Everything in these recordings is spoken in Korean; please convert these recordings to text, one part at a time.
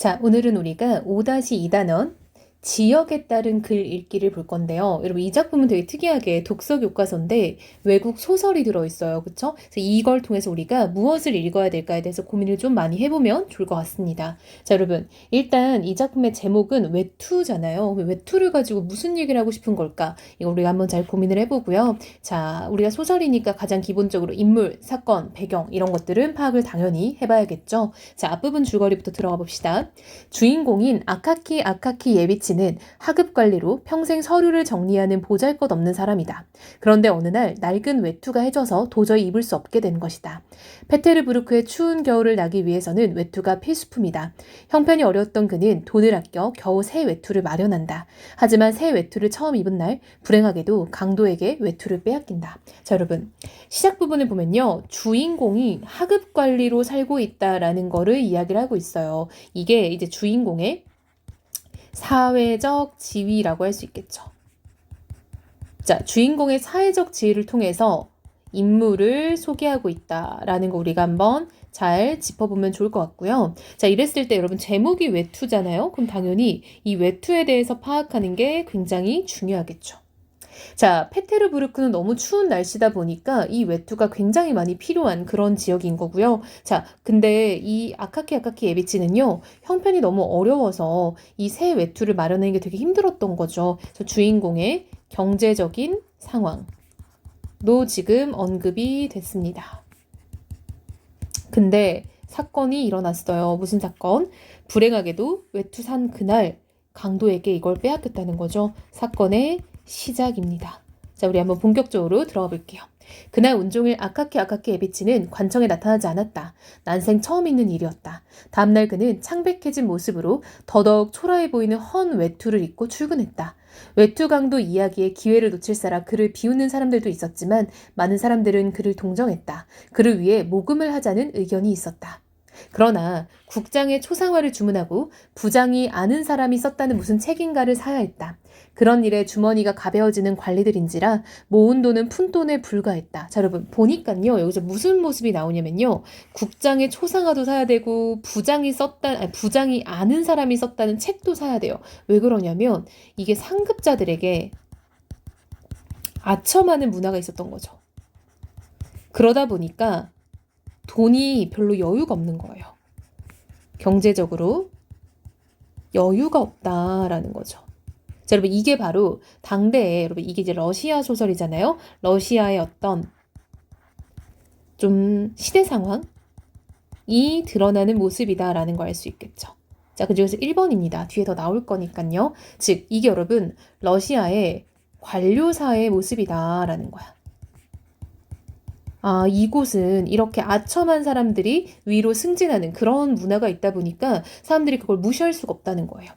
자, 오늘은 우리가 5-2단원 지역에 따른 글 읽기를 볼 건데요. 여러분 이 작품은 되게 특이하게 독서 교과서인데 외국 소설이 들어있어요. 그쵸? 그래서 이걸 통해서 우리가 무엇을 읽어야 될까에 대해서 고민을 좀 많이 해보면 좋을 것 같습니다. 자, 여러분 일단 이 작품의 제목은 외투잖아요. 외투를 가지고 무슨 얘기를 하고 싶은 걸까? 이거 우리가 한번 잘 고민을 해보고요. 자, 우리가 소설이니까 가장 기본적으로 인물, 사건, 배경 이런 것들은 파악을 당연히 해봐야겠죠. 자, 앞부분 줄거리부터 들어가 봅시다. 주인공인 아카키 예비치는 하급 관리로 평생 서류를 정리하는 보잘것없는 사람이다. 그런데 어느 날 낡은 외투가 해져서 도저히 입을 수 없게 된 것이다. 페테르부르크의 추운 겨울을 나기 위해서는 외투가 필수품이다. 형편이 어려웠던 그는 돈을 아껴 겨우 새 외투를 마련한다. 하지만 새 외투를 처음 입은 날 불행하게도 강도에게 외투를 빼앗긴다. 자, 여러분 시작 부분을 보면요. 주인공이 하급 관리로 살고 있다라는 거를 이야기를 하고 있어요. 이게 이제 주인공의 사회적 지위라고 할 수 있겠죠. 자, 주인공의 사회적 지위를 통해서 인물을 소개하고 있다라는 거 우리가 한번 잘 짚어보면 좋을 것 같고요. 자, 이랬을 때 여러분 제목이 외투잖아요. 그럼 당연히 이 외투에 대해서 파악하는 게 굉장히 중요하겠죠. 자, 페테르부르크는 너무 추운 날씨다 보니까 이 외투가 굉장히 많이 필요한 그런 지역인 거고요. 자, 근데 이 아카키 예비치는요, 형편이 너무 어려워서 이 새 외투를 마련하는 게 되게 힘들었던 거죠. 그래서 주인공의 경제적인 상황도 지금 언급이 됐습니다. 근데 사건이 일어났어요. 무슨 사건? 불행하게도 외투 산 그날 강도에게 이걸 빼앗겼다는 거죠. 사건의 시작입니다. 자, 우리 한번 본격적으로 들어가 볼게요. 그날 온종일 아카키 예비치는 관청에 나타나지 않았다. 난생 처음 있는 일이었다. 다음날 그는 창백해진 모습으로 더더욱 초라해 보이는 헌 외투를 입고 출근했다. 외투 강도 이야기에 기회를 놓칠 사람 그를 비웃는 사람들도 있었지만 많은 사람들은 그를 동정했다. 그를 위해 모금을 하자는 의견이 있었다. 그러나 국장의 초상화를 주문하고 부장이 아는 사람이 썼다는 무슨 책인가를 사야 했다. 그런 일에 주머니가 가벼워지는 관리들인지라 모은 돈은 푼돈에 불과했다. 자, 여러분 보니까요. 여기서 무슨 모습이 나오냐면요. 국장의 초상화도 사야 되고 부장이 아는 사람이 썼다는 책도 사야 돼요. 왜 그러냐면 이게 상급자들에게 아첨하는 문화가 있었던 거죠. 그러다 보니까 돈이 별로 여유가 없는 거예요. 경제적으로 여유가 없다라는 거죠. 자, 여러분 이게 바로 당대에 여러분 이게 이제 러시아 소설이잖아요. 러시아의 어떤 좀 시대 상황이 드러나는 모습이다라는 걸 알 수 있겠죠. 자, 그중에서 1번입니다. 뒤에 더 나올 거니까요. 즉 이게 여러분 러시아의 관료사의 모습이다라는 거야. 아, 이곳은 이렇게 아첨한 사람들이 위로 승진하는 그런 문화가 있다 보니까 사람들이 그걸 무시할 수가 없다는 거예요.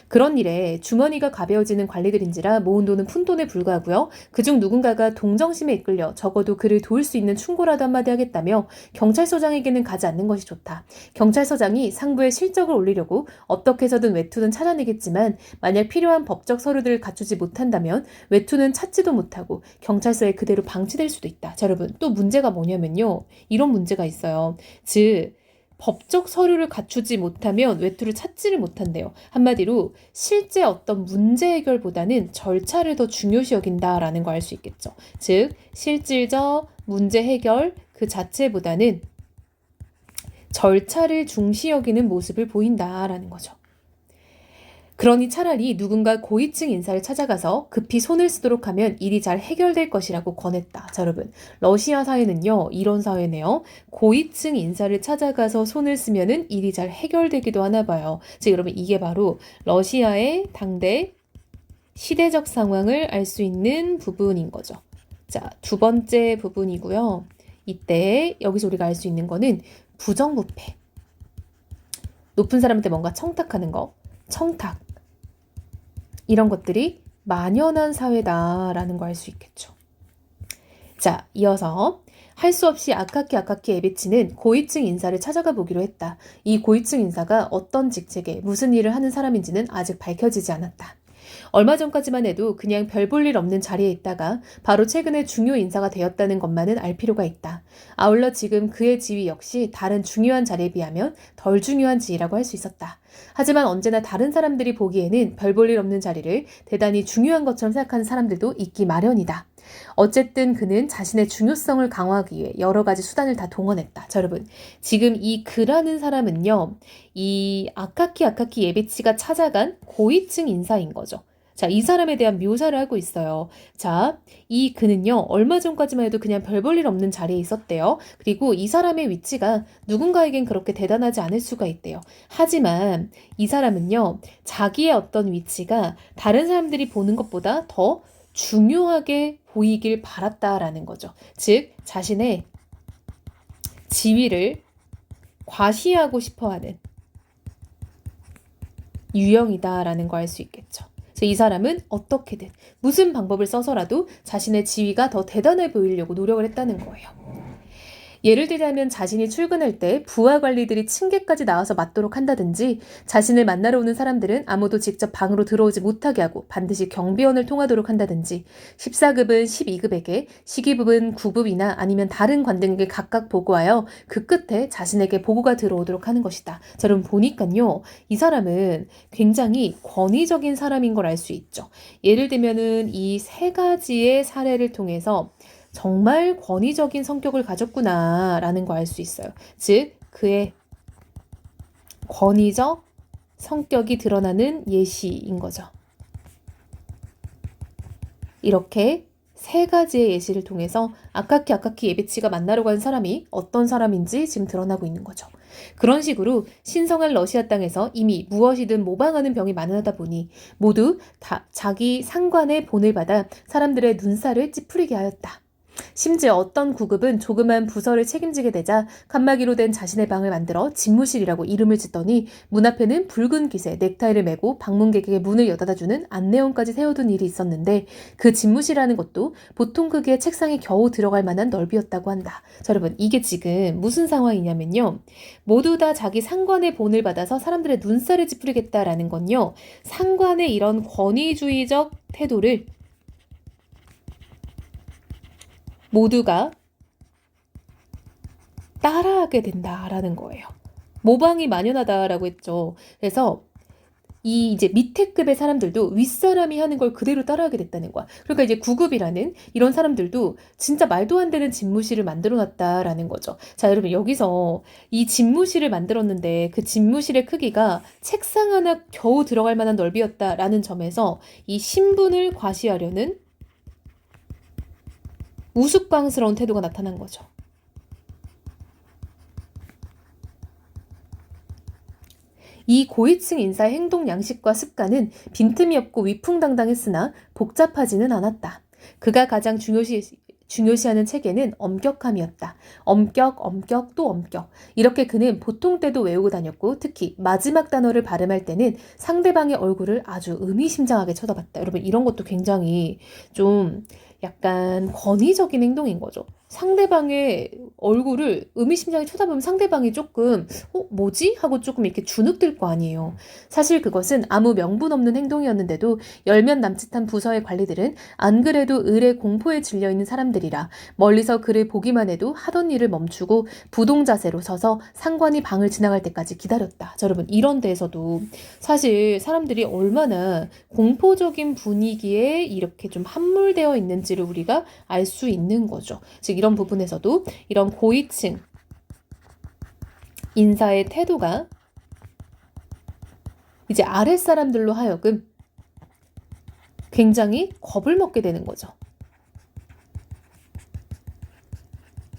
그런 일에 주머니가 가벼워지는 관리들인지라 모은 돈은 푼돈에 불과하고요. 그중 누군가가 동정심에 이끌려 적어도 그를 도울 수 있는 충고라도 한마디 하겠다며 경찰서장에게는 가지 않는 것이 좋다. 경찰서장이 상부에 실적을 올리려고 어떻게 해서든 외투는 찾아내겠지만 만약 필요한 법적 서류들을 갖추지 못한다면 외투는 찾지도 못하고 경찰서에 그대로 방치될 수도 있다. 자, 여러분 또 문제가 뭐냐면요. 이런 문제가 있어요. 즉 법적 서류를 갖추지 못하면 외투를 찾지를 못한대요. 한마디로 실제 어떤 문제 해결보다는 절차를 더 중요시 여긴다라는 거 알 수 있겠죠. 즉 실질적 문제 해결 그 자체보다는 절차를 중시 여기는 모습을 보인다라는 거죠. 그러니 차라리 누군가 고위층 인사를 찾아가서 급히 손을 쓰도록 하면 일이 잘 해결될 것이라고 권했다. 자, 여러분 러시아 사회는요 이런 사회네요. 고위층 인사를 찾아가서 손을 쓰면은 일이 잘 해결되기도 하나 봐요. 즉 여러분 이게 바로 러시아의 당대 시대적 상황을 알 수 있는 부분인 거죠. 자, 두 번째 부분이고요. 이때 여기서 우리가 알 수 있는 거는 부정부패. 높은 사람한테 뭔가 청탁하는 거. 청탁. 이런 것들이 만연한 사회다라는 거 알 수 있겠죠. 자, 이어서 할 수 없이 아카키 예비치는 고위층 인사를 찾아가 보기로 했다. 이 고위층 인사가 어떤 직책에 무슨 일을 하는 사람인지는 아직 밝혀지지 않았다. 얼마 전까지만 해도 그냥 별 볼 일 없는 자리에 있다가 바로 최근에 중요 인사가 되었다는 것만은 알 필요가 있다. 아울러 지금 그의 지위 역시 다른 중요한 자리에 비하면 덜 중요한 지위라고 할 수 있었다. 하지만 언제나 다른 사람들이 보기에는 별 볼 일 없는 자리를 대단히 중요한 것처럼 생각하는 사람들도 있기 마련이다. 어쨌든 그는 자신의 중요성을 강화하기 위해 여러 가지 수단을 다 동원했다. 자, 여러분, 지금 이 그라는 사람은요, 이 아카키 예비치가 찾아간 고위층 인사인 거죠. 자, 이 사람에 대한 묘사를 하고 있어요. 자, 이 그는요, 얼마 전까지만 해도 그냥 별 볼 일 없는 자리에 있었대요. 그리고 이 사람의 위치가 누군가에겐 그렇게 대단하지 않을 수가 있대요. 하지만 이 사람은요, 자기의 어떤 위치가 다른 사람들이 보는 것보다 더 중요하게 보이길 바랐다라는 거죠. 즉, 자신의 지위를 과시하고 싶어하는 유형이다라는 거 알 수 있겠죠. 그래서 이 사람은 어떻게든 무슨 방법을 써서라도 자신의 지위가 더 대단해 보이려고 노력을 했다는 거예요. 예를 들자면 자신이 출근할 때 부하 관리들이 층계까지 나와서 맞도록 한다든지 자신을 만나러 오는 사람들은 아무도 직접 방으로 들어오지 못하게 하고 반드시 경비원을 통하도록 한다든지 14급은 12급에게 시기급은 9급이나 아니면 다른 관등에게 각각 보고하여 그 끝에 자신에게 보고가 들어오도록 하는 것이다. 자, 여러분 보니까요. 이 사람은 굉장히 권위적인 사람인 걸 알 수 있죠. 예를 들면은 이 세 가지의 사례를 통해서 정말 권위적인 성격을 가졌구나라는 거 알 수 있어요. 즉, 그의 권위적 성격이 드러나는 예시인 거죠. 이렇게 세 가지의 예시를 통해서 아카키 예비치가 만나러 간 사람이 어떤 사람인지 지금 드러나고 있는 거죠. 그런 식으로 신성한 러시아 땅에서 이미 무엇이든 모방하는 병이 만연하다 보니 모두 다 자기 상관의 본을 받아 사람들의 눈살을 찌푸리게 하였다. 심지어 어떤 구급은 조그만 부서를 책임지게 되자 칸막이로 된 자신의 방을 만들어 집무실이라고 이름을 짓더니 문 앞에는 붉은 깃에 넥타이를 메고 방문객에게 문을 여닫아주는 안내원까지 세워둔 일이 있었는데 그 집무실이라는 것도 보통 크기의 책상이 겨우 들어갈 만한 넓이였다고 한다. 자, 여러분 이게 지금 무슨 상황이냐면요. 모두 다 자기 상관의 본을 받아서 사람들의 눈살을 찌푸리겠다라는 건요. 상관의 이런 권위주의적 태도를 모두가 따라하게 된다라는 거예요. 모방이 만연하다라고 했죠. 그래서 이 이제 밑에 급의 사람들도 윗사람이 하는 걸 그대로 따라하게 됐다는 거야. 그러니까 이제 9급이라는 이런 사람들도 진짜 말도 안 되는 집무실을 만들어 놨다라는 거죠. 자, 여러분 여기서 이 집무실을 만들었는데 그 집무실의 크기가 책상 하나 겨우 들어갈 만한 넓이였다라는 점에서 이 신분을 과시하려는 우스꽝스러운 태도가 나타난 거죠. 이 고위층 인사의 행동 양식과 습관은 빈틈이 없고 위풍당당했으나 복잡하지는 않았다. 그가 가장 중요시하는 체계는 엄격함이었다. 엄격, 또 엄격. 이렇게 그는 보통 때도 외우고 다녔고 특히 마지막 단어를 발음할 때는 상대방의 얼굴을 아주 의미심장하게 쳐다봤다. 여러분 이런 것도 굉장히 좀 약간 권위적인 행동인 거죠. 상대방의 얼굴을 의미심장하게 쳐다보면 상대방이 조금 뭐지? 하고 조금 이렇게 주눅들 거 아니에요. 사실 그것은 아무 명분 없는 행동이었는데도 열몇 남짓한 부서의 관리들은 안 그래도 을의 공포에 질려있는 사람들이라 멀리서 그를 보기만 해도 하던 일을 멈추고 부동자세로 서서 상관이 방을 지나갈 때까지 기다렸다. 자, 여러분 이런 데에서도 사실 사람들이 얼마나 공포적인 분위기에 이렇게 좀 함몰되어 있는지를 우리가 알 수 있는 거죠. 즉 이런 부분에서도 이런 고위층 인사의 태도가 이제 아랫사람들로 하여금 굉장히 겁을 먹게 되는 거죠.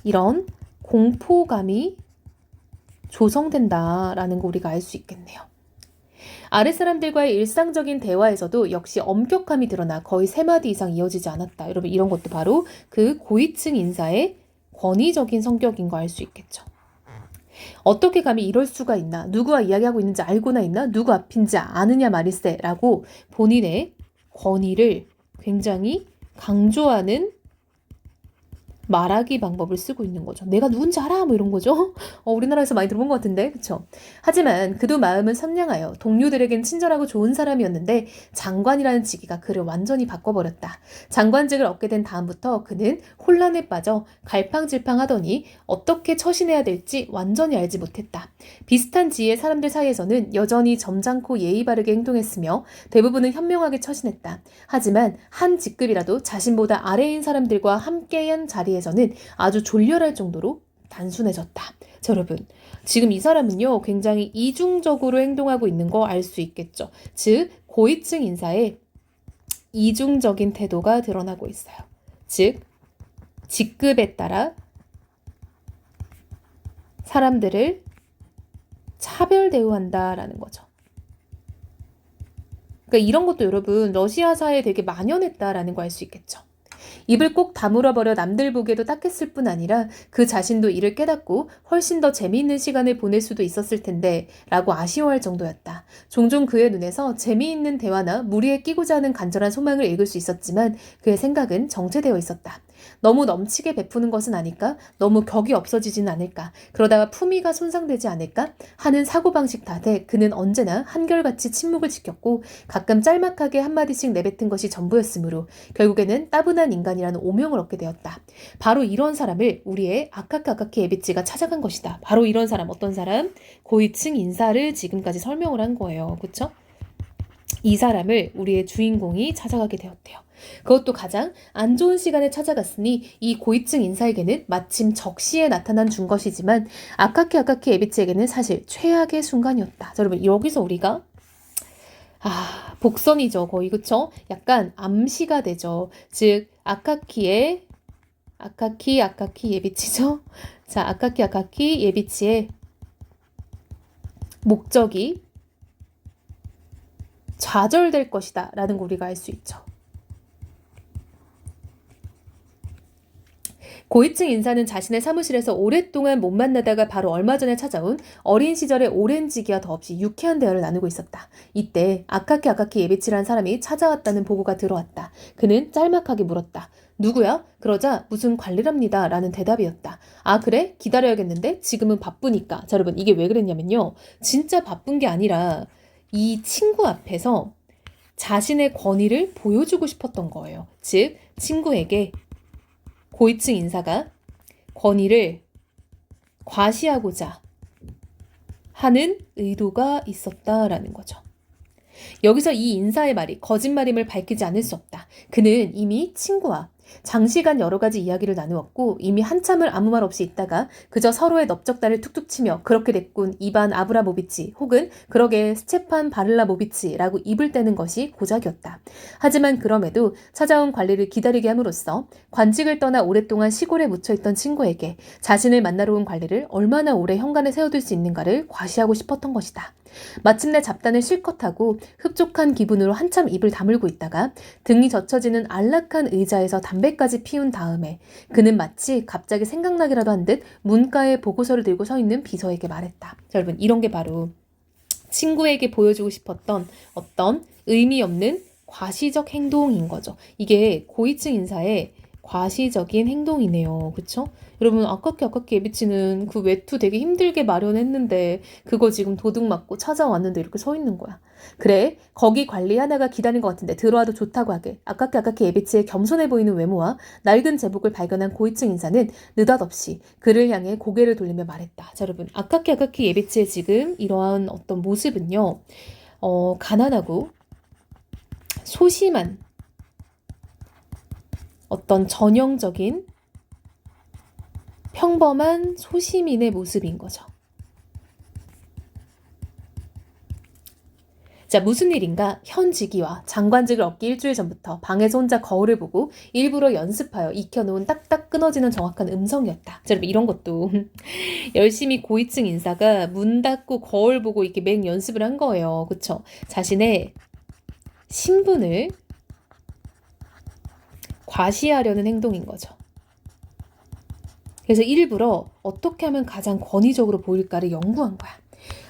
이런 공포감이 조성된다라는 거 우리가 알 수 있겠네요. 아랫사람들과의 일상적인 대화에서도 역시 엄격함이 드러나 거의 3마디 이상 이어지지 않았다. 여러분 이런 것도 바로 그 고위층 인사의 권위적인 성격인 거 알 수 있겠죠. 어떻게 감히 이럴 수가 있나? 누구와 이야기하고 있는지 알고나 있나? 누구 앞인지 아느냐 말일세 라고 본인의 권위를 굉장히 강조하는 말하기 방법을 쓰고 있는 거죠. 내가 누군지 알아? 뭐 이런 거죠. 우리나라에서 많이 들어본 것 같은데, 그쵸? 하지만 그도 마음은 선량하여 동료들에겐 친절하고 좋은 사람이었는데 장관이라는 직위가 그를 완전히 바꿔버렸다. 장관직을 얻게 된 다음부터 그는 혼란에 빠져 갈팡질팡하더니 어떻게 처신해야 될지 완전히 알지 못했다. 비슷한 지위의 사람들 사이에서는 여전히 점잖고 예의 바르게 행동했으며 대부분은 현명하게 처신했다. 하지만 한 직급이라도 자신보다 아래인 사람들과 함께한 자리에서는 아주 졸렬할 정도로 단순해졌다. 자, 여러분, 지금 이 사람은요, 굉장히 이중적으로 행동하고 있는 거 알 수 있겠죠. 즉, 고위층 인사의 이중적인 태도가 드러나고 있어요. 즉, 직급에 따라 사람들을 차별 대우한다라는 거죠. 그러니까 이런 것도 여러분 러시아사에 되게 만연했다라는 거 알 수 있겠죠. 입을 꼭 다물어버려 남들 보기에도 딱했을 뿐 아니라 그 자신도 이를 깨닫고 훨씬 더 재미있는 시간을 보낼 수도 있었을 텐데 라고 아쉬워할 정도였다. 종종 그의 눈에서 재미있는 대화나 무리에 끼고자 하는 간절한 소망을 읽을 수 있었지만 그의 생각은 정체되어 있었다. 너무 넘치게 베푸는 것은 아닐까? 너무 격이 없어지지는 않을까? 그러다가 품위가 손상되지 않을까? 하는 사고방식 탓에 그는 언제나 한결같이 침묵을 지켰고 가끔 짤막하게 한마디씩 내뱉은 것이 전부였으므로 결국에는 따분한 인간이라는 오명을 얻게 되었다. 바로 이런 사람을 우리의 아카키 에비치가 찾아간 것이다. 바로 이런 사람, 어떤 사람? 고위층 인사를 지금까지 설명을 한 거예요. 그렇죠? 이 사람을 우리의 주인공이 찾아가게 되었대요. 그것도 가장 안 좋은 시간에 찾아갔으니 이 고위층 인사에게는 마침 적시에 나타난 준 것이지만 아카키 에비치에게는 사실 최악의 순간이었다. 자, 여러분 여기서 우리가 복선이죠. 거의 그쵸? 약간 암시가 되죠. 즉 아카키 예비치죠. 자, 아카키 예비치의 목적이 좌절될 것이다 라는 거 우리가 알 수 있죠. 고위층 인사는 자신의 사무실에서 오랫동안 못 만나다가 바로 얼마 전에 찾아온 어린 시절의 오랜 지기와 더없이 유쾌한 대화를 나누고 있었다. 이때 아카키 예비치라는 사람이 찾아왔다는 보고가 들어왔다. 그는 짤막하게 물었다. 누구야? 그러자 무슨 관리랍니다 라는 대답이었다. 아 그래? 기다려야겠는데? 지금은 바쁘니까. 자 여러분 이게 왜 그랬냐면요. 진짜 바쁜 게 아니라 이 친구 앞에서 자신의 권위를 보여주고 싶었던 거예요. 즉 친구에게 고위층 인사가 권위를 과시하고자 하는 의도가 있었다라는 거죠. 여기서 이 인사의 말이 거짓말임을 밝히지 않을 수 없다. 그는 이미 친구와 장시간 여러 가지 이야기를 나누었고 이미 한참을 아무 말 없이 있다가 그저 서로의 넓적다리를 툭툭 치며 그렇게 됐군 이반 아브라모비치 혹은 그러게 스테판 바를라모비치라고 입을 떼는 것이 고작이었다. 하지만 그럼에도 찾아온 관리를 기다리게 함으로써 관직을 떠나 오랫동안 시골에 묻혀있던 친구에게 자신을 만나러 온 관리를 얼마나 오래 현관에 세워둘 수 있는가를 과시하고 싶었던 것이다. 마침내 잡단을 실컷 하고 흡족한 기분으로 한참 입을 다물고 있다가 등이 젖혀지는 안락한 의자에서 담배까지 피운 다음에 그는 마치 갑자기 생각나기라도 한 듯 문가에 보고서를 들고 서 있는 비서에게 말했다. 자, 여러분 이런 게 바로 친구에게 보여주고 싶었던 어떤 의미 없는 과시적 행동인 거죠. 이게 고위층 인사의 과시적인 행동이네요. 그쵸? 여러분 아까키 예비치는 그 외투 되게 힘들게 마련했는데 그거 지금 도둑 맞고 찾아왔는데 이렇게 서 있는 거야. 그래 거기 관리 하나가 기다린 것 같은데 들어와도 좋다고 하게 아까키 예비치의 겸손해 보이는 외모와 낡은 제복을 발견한 고위층 인사는 느닷없이 그를 향해 고개를 돌리며 말했다. 자 여러분 아까키 예비치의 지금 이러한 어떤 모습은요 가난하고 소심한 어떤 전형적인 평범한 소시민의 모습인 거죠. 자, 무슨 일인가? 현 직위와 장관직을 얻기 일주일 전부터 방에서 혼자 거울을 보고 일부러 연습하여 익혀놓은 딱딱 끊어지는 정확한 음성이었다. 자, 여러분 이런 것도 열심히 고위층 인사가 문 닫고 거울 보고 이렇게 맹 연습을 한 거예요. 그쵸? 자신의 신분을 과시하려는 행동인 거죠. 그래서 일부러 어떻게 하면 가장 권위적으로 보일까를 연구한 거야.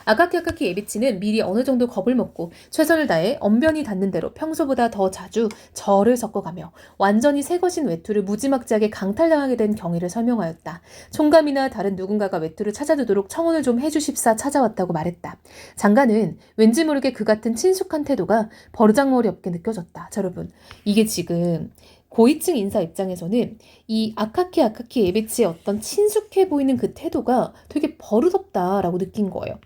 아카키 예비치는 미리 어느 정도 겁을 먹고 최선을 다해 언변이 닿는 대로 평소보다 더 자주 절을 섞어가며 완전히 새 것인 외투를 무지막지하게 강탈당하게 된 경위를 설명하였다. 총감이나 다른 누군가가 외투를 찾아두도록 청혼을 좀 해주십사 찾아왔다고 말했다. 장관은 왠지 모르게 그 같은 친숙한 태도가 버르장머리 없게 느껴졌다. 자, 여러분, 이게 지금 고위층 인사 입장에서는 이 아카키 예비치의 어떤 친숙해 보이는 그 태도가 되게 버릇없다라고 느낀 거예요.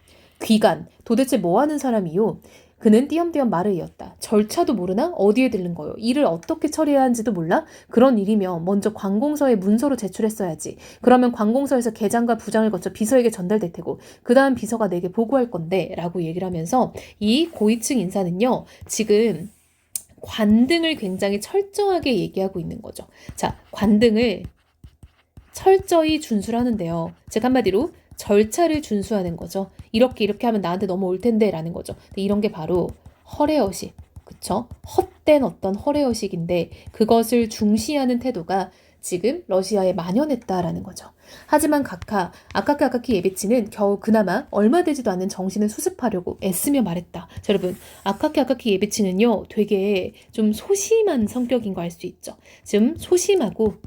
귀관, 도대체 뭐 하는 사람이요? 그는 띄엄띄엄 말을 이었다. 절차도 모르나? 어디에 들른 거요? 일을 어떻게 처리해야 하는지도 몰라? 그런 일이면 먼저 관공서에 문서로 제출했어야지. 그러면 관공서에서 계장과 부장을 거쳐 비서에게 전달될 테고 그 다음 비서가 내게 보고할 건데 라고 얘기를 하면서 이 고위층 인사는요. 지금 관등을 굉장히 철저하게 얘기하고 있는 거죠. 자, 관등을 철저히 준수를 하는데요. 즉 한마디로 절차를 준수하는 거죠. 이렇게 하면 나한테 넘어올 텐데 라는 거죠. 근데 이런 게 바로 허례허식, 그쵸? 헛된 어떤 허례허식인데 그것을 중시하는 태도가 지금 러시아에 만연했다라는 거죠. 하지만 아카키 예비치는 겨우 그나마 얼마 되지도 않는 정신을 수습하려고 애쓰며 말했다. 자, 여러분, 아카키 예비치는요, 되게 좀 소심한 성격인 거 알 수 있죠. 좀 소심하고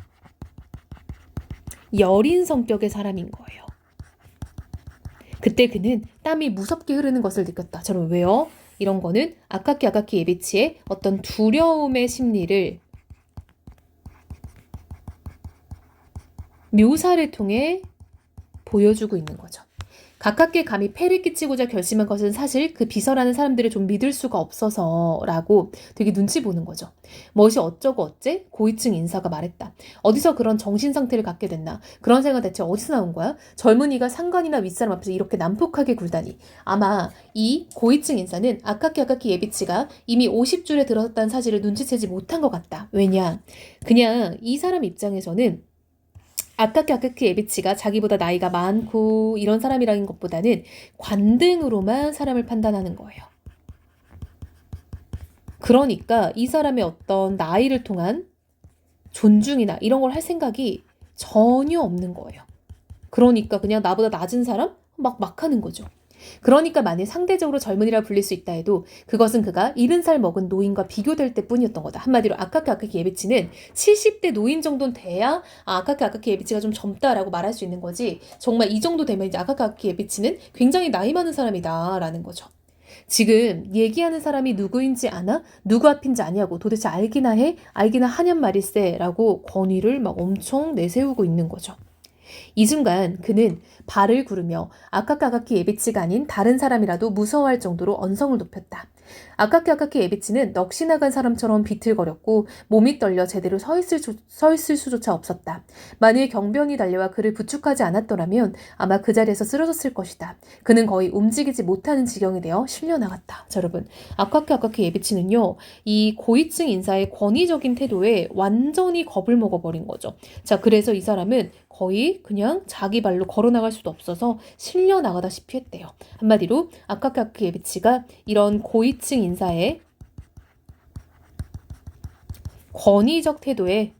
여린 성격의 사람인 거예요. 그때 그는 땀이 무섭게 흐르는 것을 느꼈다. 자, 여러분, 왜요? 이런 거는 아카키 예비치의 어떤 두려움의 심리를 묘사를 통해 보여주고 있는 거죠. 가깝게 감히 폐를 끼치고자 결심한 것은 사실 그 비서라는 사람들을 좀 믿을 수가 없어서라고 되게 눈치 보는 거죠. 멋이 어쩌고 어째? 고위층 인사가 말했다. 어디서 그런 정신 상태를 갖게 됐나? 그런 생각 대체 어디서 나온 거야? 젊은이가 상관이나 윗사람 앞에서 이렇게 난폭하게 굴다니. 아마 이 고위층 인사는 아카키 예비치가 이미 50줄에 들어섰다는 사실을 눈치채지 못한 것 같다. 왜냐? 그냥 이 사람 입장에서는 아카키 예비치가 자기보다 나이가 많고 이런 사람이라는 것보다는 관등으로만 사람을 판단하는 거예요. 그러니까 이 사람의 어떤 나이를 통한 존중이나 이런 걸 할 생각이 전혀 없는 거예요. 그러니까 그냥 나보다 낮은 사람? 막 하는 거죠. 그러니까 만일 상대적으로 젊은이라 불릴 수 있다 해도 그것은 그가 70살 먹은 노인과 비교될 때뿐이었던 거다. 한마디로 아카키 예비치는 70대 노인 정도는 돼야 아카키 예비치가 좀 젊다라고 말할 수 있는 거지. 정말 이 정도 되면 이제 아카키 예비치는 굉장히 나이 많은 사람이다라는 거죠. 지금 얘기하는 사람이 누구인지 아나? 누구 앞인지 아냐고 도대체 알기나 해? 알기나 하냔 말일세 라고 권위를 막 엄청 내세우고 있는 거죠. 이 순간 그는 발을 구르며 아카키 예비치가 아닌 다른 사람이라도 무서워할 정도로 언성을 높였다. 아카키 예비치는 넋이 나간 사람처럼 비틀거렸고 몸이 떨려 제대로 서 있을 수조차 없었다. 만일 경비원이 달려와 그를 부축하지 않았더라면 아마 그 자리에서 쓰러졌을 것이다. 그는 거의 움직이지 못하는 지경이 되어 실려나갔다. 자, 여러분, 아카키 예비치는요, 이 고위층 인사의 권위적인 태도에 완전히 겁을 먹어버린 거죠. 자, 그래서 이 사람은 거의 그냥 자기 발로 걸어나갈 수도 없어서 실려나가다시피 했대요. 한마디로 아카키 예비치가 이런 고위층 인사의 권위적 태도에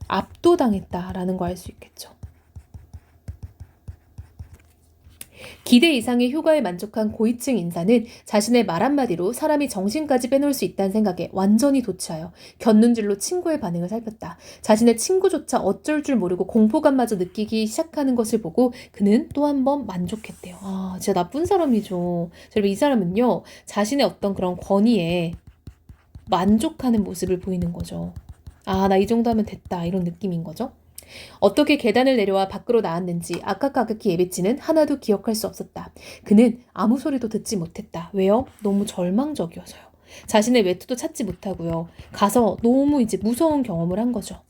압도당했다라는 거 알 수 있겠죠. 기대 이상의 효과에 만족한 고위층 인사는 자신의 말 한마디로 사람이 정신까지 빼놓을 수 있다는 생각에 완전히 도취하여 곁눈질로 친구의 반응을 살폈다. 자신의 친구조차 어쩔 줄 모르고 공포감마저 느끼기 시작하는 것을 보고 그는 또 한 번 만족했대요. 아, 진짜 나쁜 사람이죠. 여러분, 이 사람은요, 자신의 어떤 그런 권위에 만족하는 모습을 보이는 거죠. 아, 나 이 정도 하면 됐다, 이런 느낌인 거죠. 어떻게 계단을 내려와 밖으로 나왔는지 아카키 예비치는 하나도 기억할 수 없었다. 그는 아무 소리도 듣지 못했다. 왜요? 너무 절망적이어서요. 자신의 외투도 찾지 못하고요. 가서 너무 이제 무서운 경험을 한 거죠.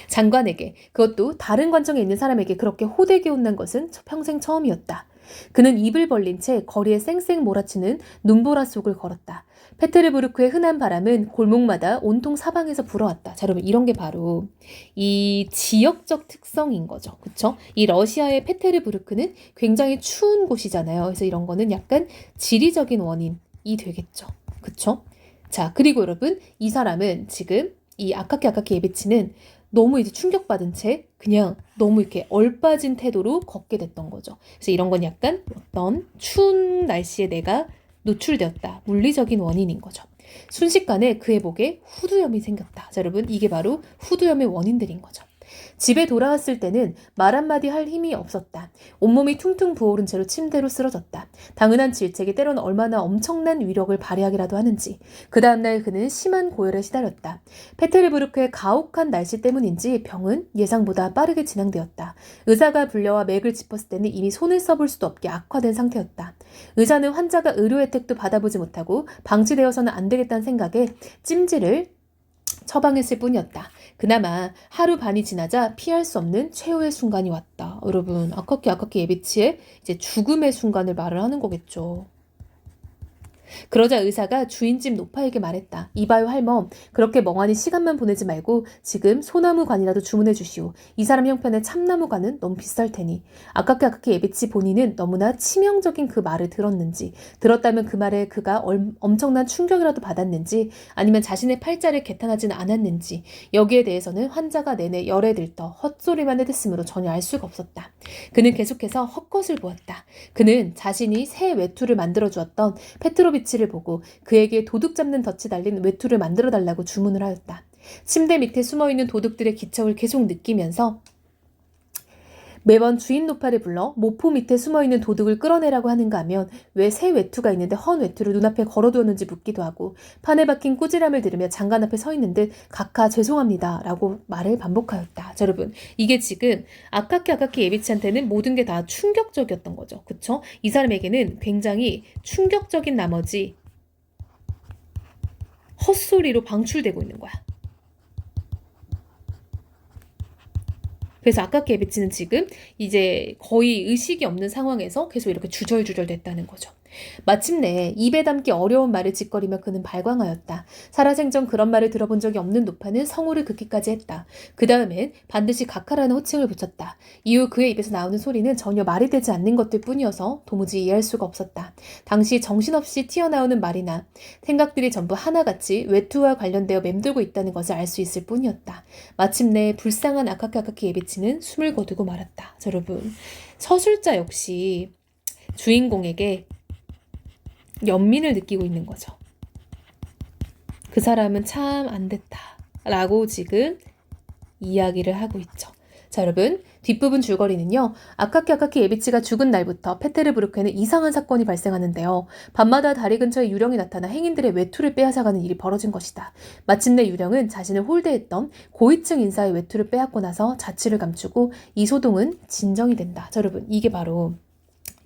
장관에게, 그것도 다른 관청에 있는 사람에게 그렇게 호되게 혼난 것은 평생 처음이었다. 그는 입을 벌린 채 거리에 쌩쌩 몰아치는 눈보라 속을 걸었다. 페테르부르크의 흔한 바람은 골목마다 온통 사방에서 불어왔다. 자, 여러분, 이런 게 바로 이 지역적 특성인 거죠. 그쵸? 이 러시아의 페테르부르크는 굉장히 추운 곳이잖아요. 그래서 이런 거는 약간 지리적인 원인이 되겠죠. 그쵸? 자, 그리고 여러분, 이 사람은 지금 이 아카키 예비치는 너무 이제 충격받은 채 그냥 너무 이렇게 얼빠진 태도로 걷게 됐던 거죠. 그래서 이런 건 약간 어떤 추운 날씨에 내가 노출되었다. 물리적인 원인인 거죠. 순식간에 그의 목에 후두염이 생겼다. 자, 여러분, 이게 바로 후두염의 원인들인 거죠. 집에 돌아왔을 때는 말 한마디 할 힘이 없었다. 온몸이 퉁퉁 부어오른 채로 침대로 쓰러졌다. 당연한 질책이 때로는 얼마나 엄청난 위력을 발휘하기라도 하는지. 그 다음날 그는 심한 고열에 시달렸다. 페테르부르크의 가혹한 날씨 때문인지 병은 예상보다 빠르게 진행되었다. 의사가 불려와 맥을 짚었을 때는 이미 손을 써볼 수도 없게 악화된 상태였다. 의사는 환자가 의료 혜택도 받아보지 못하고 방치되어서는 안 되겠다는 생각에 찜질을 처방했을 뿐이었다. 그나마 하루 반이 지나자 피할 수 없는 최후의 순간이 왔다. 여러분, 아카키 예비치의 이제 죽음의 순간을 말을 하는 거겠죠. 그러자 의사가 주인집 노파에게 말했다. 이봐요 할멈, 그렇게 멍하니 시간만 보내지 말고 지금 소나무관이라도 주문해 주시오. 이 사람 형편에 참나무관은 너무 비쌀 테니. 아카키 예비치 본인은 너무나 치명적인 그 말을 들었다면 그 말에 그가 엄청난 충격이라도 받았는지 아니면 자신의 팔자를 개탄하지는 않았는지 여기에 대해서는 환자가 내내 열에 들떠 헛소리만 해댔으므로 전혀 알 수가 없었다. 그는 계속해서 헛것을 보았다. 그는 자신이 새 외투를 만들어 주었던 페트로비치를 보고 그에게 도둑 잡는 덫이 달린 외투를 만들어달라고 주문을 하였다. 침대 밑에 숨어있는 도둑들의 기척을 계속 느끼면서 매번 주인 노파를 불러 모포 밑에 숨어있는 도둑을 끌어내라고 하는가 하면 왜 새 외투가 있는데 헌 외투를 눈앞에 걸어두었는지 묻기도 하고 판에 박힌 꾸지람을 들으며 장관 앞에 서 있는 듯 각하 죄송합니다 라고 말을 반복하였다. 자, 여러분, 이게 지금 아카키 예비치한테는 모든 게 다 충격적이었던 거죠. 그쵸? 이 사람에게는 굉장히 충격적인 나머지 헛소리로 방출되고 있는 거야. 그래서 아카키 예비치는 지금 이제 거의 의식이 없는 상황에서 계속 이렇게 주절주절 됐다는 거죠. 마침내 입에 담기 어려운 말을 짓거리며 그는 발광하였다. 살아생전 그런 말을 들어본 적이 없는 노파는 성호를 긋기까지 했다. 그 다음엔 반드시 각하라는 호칭을 붙였다. 이후 그의 입에서 나오는 소리는 전혀 말이 되지 않는 것들 뿐이어서 도무지 이해할 수가 없었다. 당시 정신없이 튀어나오는 말이나 생각들이 전부 하나같이 외투와 관련되어 맴돌고 있다는 것을 알 수 있을 뿐이었다. 마침내 불쌍한 아카키 예비치는 숨을 거두고 말았다. 자, 여러분, 서술자 역시 주인공에게 연민을 느끼고 있는 거죠. 그 사람은 참 안 됐다 라고 지금 이야기를 하고 있죠. 자, 여러분, 뒷부분 줄거리는요. 아카키 예비치가 죽은 날부터 페테르부르크에는 이상한 사건이 발생하는데요. 밤마다 다리 근처에 유령이 나타나 행인들의 외투를 빼앗아가는 일이 벌어진 것이다. 마침내 유령은 자신을 홀대했던 고위층 인사의 외투를 빼앗고 나서 자취를 감추고 이소동은 진정이 된다. 자, 여러분, 이게 바로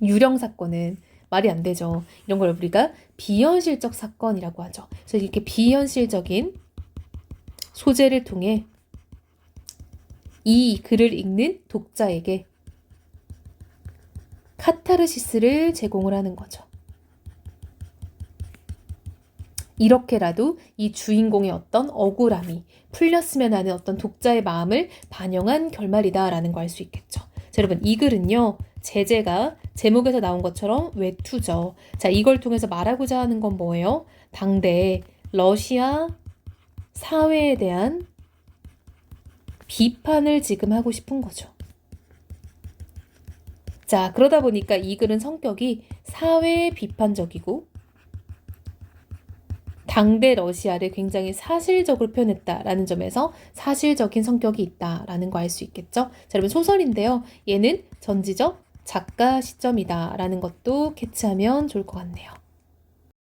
유령 사건은 말이 안 되죠. 이런 걸 우리가 비현실적 사건이라고 하죠. 그래서 이렇게 비현실적인 소재를 통해 이 글을 읽는 독자에게 카타르시스를 제공을 하는 거죠. 이렇게라도 이 주인공의 어떤 억울함이 풀렸으면 하는 어떤 독자의 마음을 반영한 결말이다라는 거 알 수 있겠죠. 자, 여러분, 이 글은요. 제재가 제목에서 나온 것처럼 외투죠. 자, 이걸 통해서 말하고자 하는 건 뭐예요? 당대 러시아 사회에 대한 비판을 지금 하고 싶은 거죠. 자, 그러다 보니까 이 글은 성격이 사회 비판적이고 당대 러시아를 굉장히 사실적으로 표현했다라는 점에서 사실적인 성격이 있다라는 거 알 수 있겠죠? 자, 여러분, 소설인데요. 얘는 전지적 작가 시점이다라는 것도 캐치하면 좋을 것 같네요.